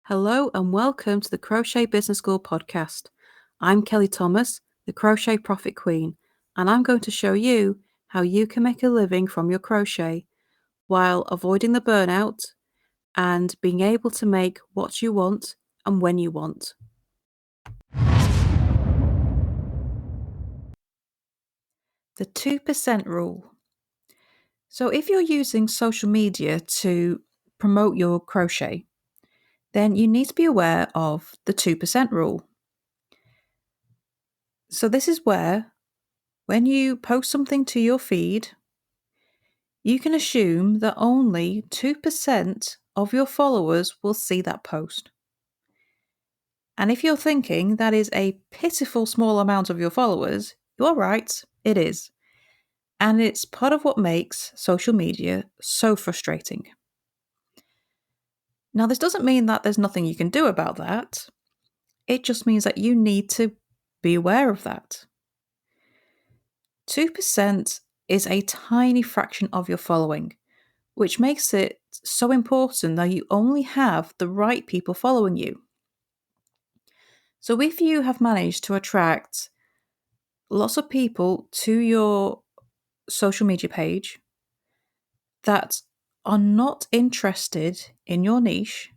Hello and welcome to the Crochet Business School podcast. I'm Kelly Thomas, the Crochet Profit Queen, and I'm going to show you how you can make a living from your crochet while avoiding the burnout and being able to make what you want and when you want. The 2% rule. So if you're using social media to promote your crochet, then you need to be aware of the 2% rule. So this is where, when you post something to your feed, you can assume that only 2% of your followers will see that post. And if you're thinking that is a pitiful small amount of your followers, you're right, it is. And it's part of what makes social media so frustrating. Now, this doesn't mean that there's nothing you can do about that. It just means that you need to be aware of that. 2% is a tiny fraction of your following, which makes it so important that you only have the right people following you. So if you have managed to attract lots of people to your social media page that are not interested in your niche,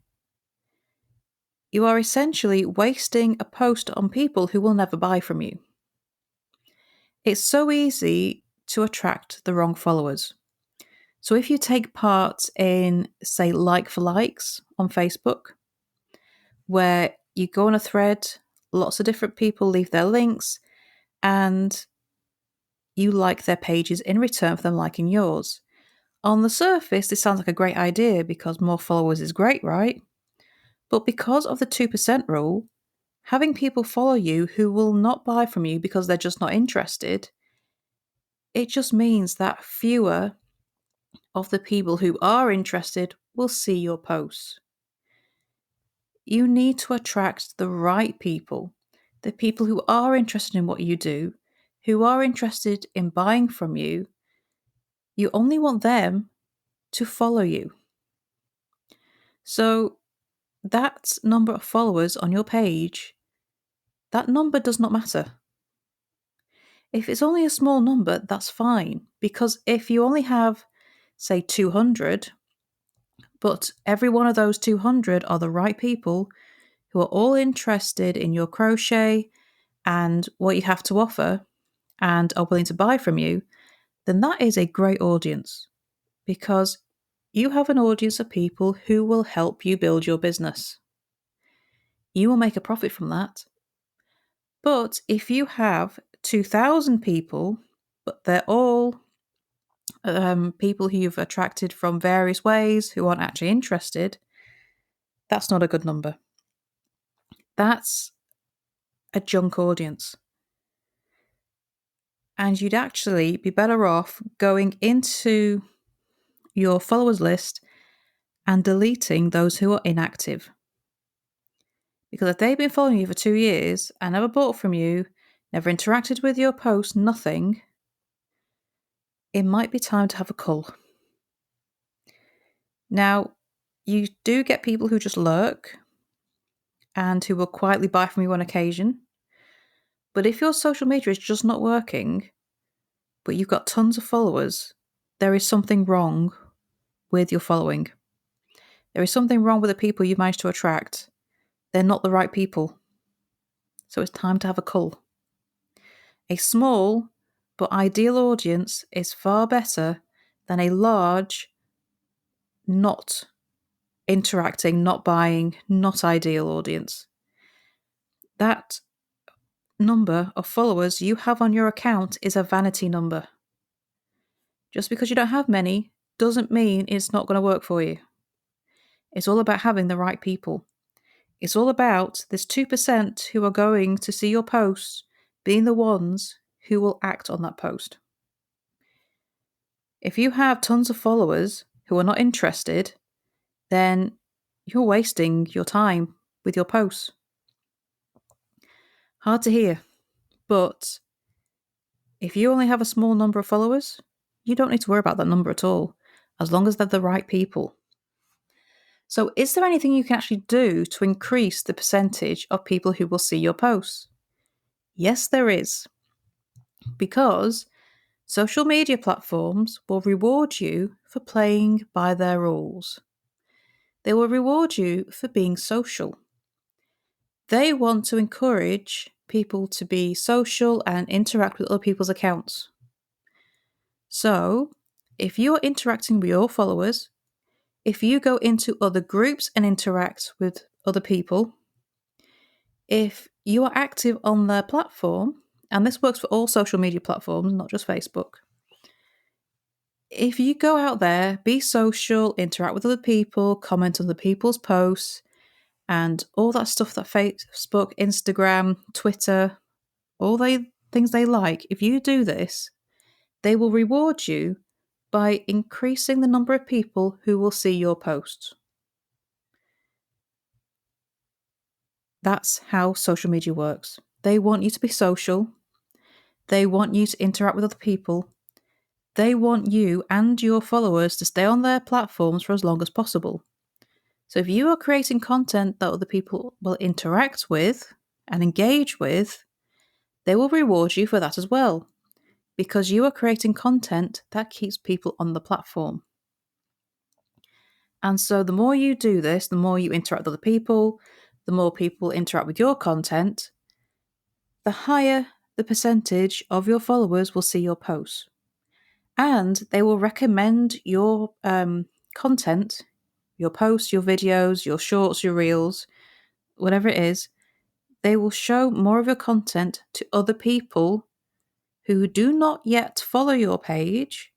you are essentially wasting a post on people who will never buy from you. It's so easy to attract the wrong followers. So if you take part in, say, like for likes on Facebook, where you go on a thread, lots of different people leave their links, and you like their pages in return for them liking yours. On the surface, this sounds like a great idea because more followers is great, right? But because of the 2% rule, having people follow you who will not buy from you because they're just not interested, it just means that fewer of the people who are interested will see your posts. You need to attract the right people, the people who are interested in what you do, who are interested in buying from you. You only want them to follow you. So that number of followers on your page, that number does not matter. If it's only a small number, that's fine, because if you only have, say, 200, but every one of those 200 are the right people who are all interested in your crochet and what you have to offer and are willing to buy from you, then that is a great audience, because you have an audience of people who will help you build your business. You will make a profit from that. But if you have 2,000 people, but they're all people who you've attracted from various ways who aren't actually interested, that's not a good number. That's a junk audience. And you'd actually be better off going into your followers list and deleting those who are inactive. Because if they've been following you for 2 years and never bought from you, never interacted with your post, nothing, it might be time to have a cull. Now, you do get people who just lurk and who will quietly buy from you on occasion. But if your social media is just not working, but you've got tons of followers, there is something wrong with your following. There is something wrong with the people you've managed to attract. They're not the right people. So it's time to have a cull. A small but ideal audience is far better than a large, not interacting, not buying, not ideal audience. That number of followers you have on your account is a vanity number. Just because you don't have many doesn't mean it's not going to work for you. It's all about having the right people. It's all about this 2% who are going to see your post being the ones who will act on that post. If you have tons of followers who are not interested, then you're wasting your time with your posts. Hard to hear, but if you only have a small number of followers, you don't need to worry about that number at all, as long as they're the right people. So, is there anything you can actually do to increase the percentage of people who will see your posts? Yes, there is. Because social media platforms will reward you for playing by their rules. They will reward you for being social. They want to encourage people to be social and interact with other people's accounts. So, if you're interacting with your followers, if you go into other groups and interact with other people, if you are active on their platform, and this works for all social media platforms, not just Facebook, if you go out there, be social, interact with other people, comment on other people's posts, and all that stuff that Facebook, Instagram, Twitter, all the things they like, if you do this, they will reward you by increasing the number of people who will see your posts. That's how social media works. They want you to be social. They want you to interact with other people. They want you and your followers to stay on their platforms for as long as possible. So if you are creating content that other people will interact with and engage with, they will reward you for that as well, because you are creating content that keeps people on the platform. And so the more you do this, the more you interact with other people, the more people interact with your content, the higher the percentage of your followers will see your posts. And they will recommend your content, your posts, your videos, your shorts, your reels, whatever it is. They will show more of your content to other people who do not yet follow your page,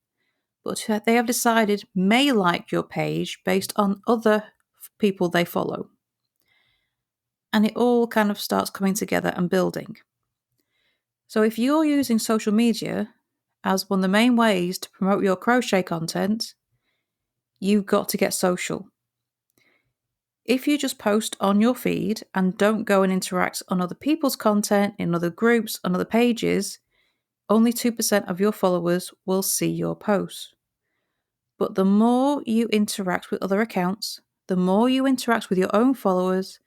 but they have decided may like your page based on other people they follow. And it all kind of starts coming together and building. So if you're using social media as one of the main ways to promote your crochet content, you've got to get social. If you just post on your feed and don't go and interact on other people's content, in other groups, on other pages, only 2% of your followers will see your posts. But the more you interact with other accounts, the more you interact with your own followers,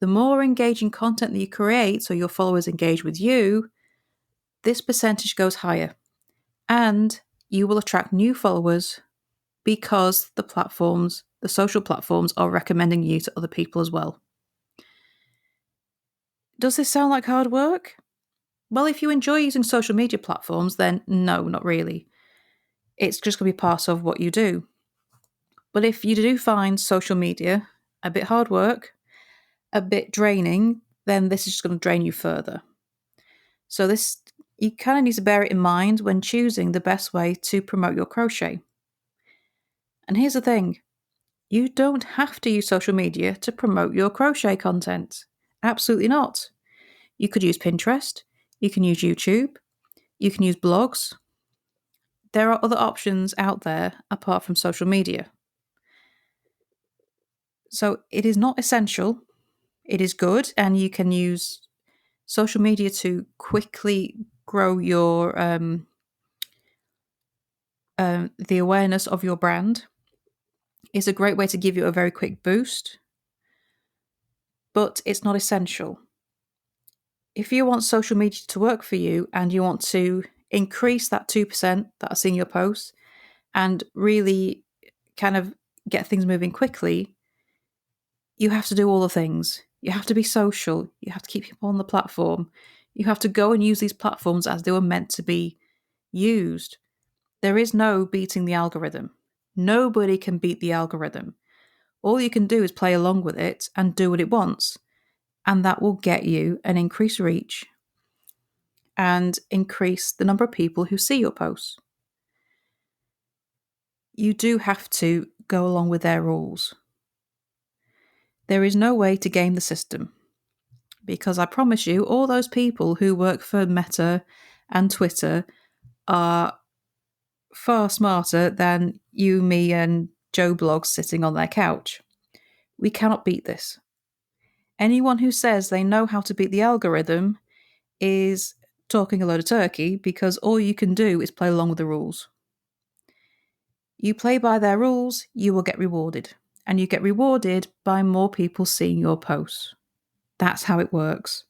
the more engaging content that you create so your followers engage with you, this percentage goes higher. And you will attract new followers because the social platforms are recommending you to other people as well. Does this sound like hard work? Well, if you enjoy using social media platforms, then no, not really. It's just going to be part of what you do. But if you do find social media a bit hard work, a bit draining, then this is just going to drain you further. So you kind of need to bear it in mind when choosing the best way to promote your crochet. And here's the thing. You don't have to use social media to promote your crochet content. Absolutely not. You could use Pinterest, you can use YouTube, you can use blogs. There are other options out there apart from social media. So it is not essential. It is good, and you can use social media to quickly grow your the awareness of your brand. It's a great way to give you a very quick boost, but it's not essential. If you want social media to work for you and you want to increase that 2% that are seeing your posts and really kind of get things moving quickly, you have to do all the things. You have to be social. You have to keep people on the platform. You have to go and use these platforms as they were meant to be used. There is no beating the algorithm. Nobody can beat the algorithm. All you can do is play along with it and do what it wants. And that will get you an increased reach and increase the number of people who see your posts. You do have to go along with their rules. There is no way to game the system, because I promise you, all those people who work for Meta and Twitter are far smarter than you, me, and Joe Blogs sitting on their couch. We cannot beat this. Anyone who says they know how to beat the algorithm is talking a load of turkey, because all you can do is play along with the rules. You play by their rules, you will get rewarded. and you get rewarded by more people seeing your posts. That's how it works.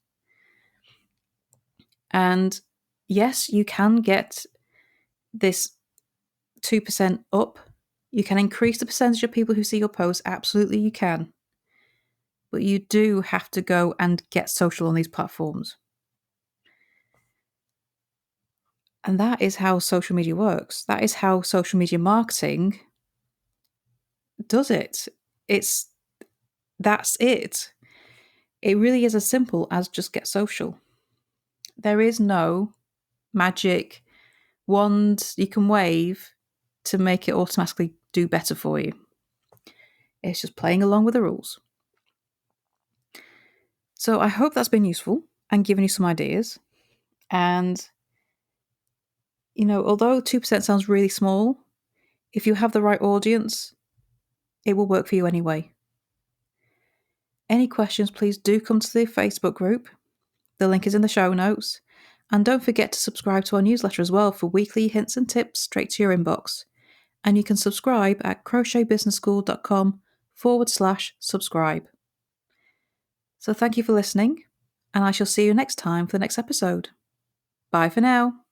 And yes, you can get this 2% up. You can increase the percentage of people who see your posts. Absolutely, you can. But you do have to go and get social on these platforms. And that is how social media works. That is how social media marketing does it. That's it. It really is as simple as just get social. There is no magic wand you can wave to make it automatically do better for you. It's just playing along with the rules. So I hope that's been useful and given you some ideas. And, although 2% sounds really small, if you have the right audience, it will work for you anyway. Any questions, please do come to the Facebook group. The link is in the show notes. And don't forget to subscribe to our newsletter as well for weekly hints and tips straight to your inbox. And you can subscribe at crochetbusinessschool.com/subscribe. So thank you for listening, and I shall see you next time for the next episode. Bye for now.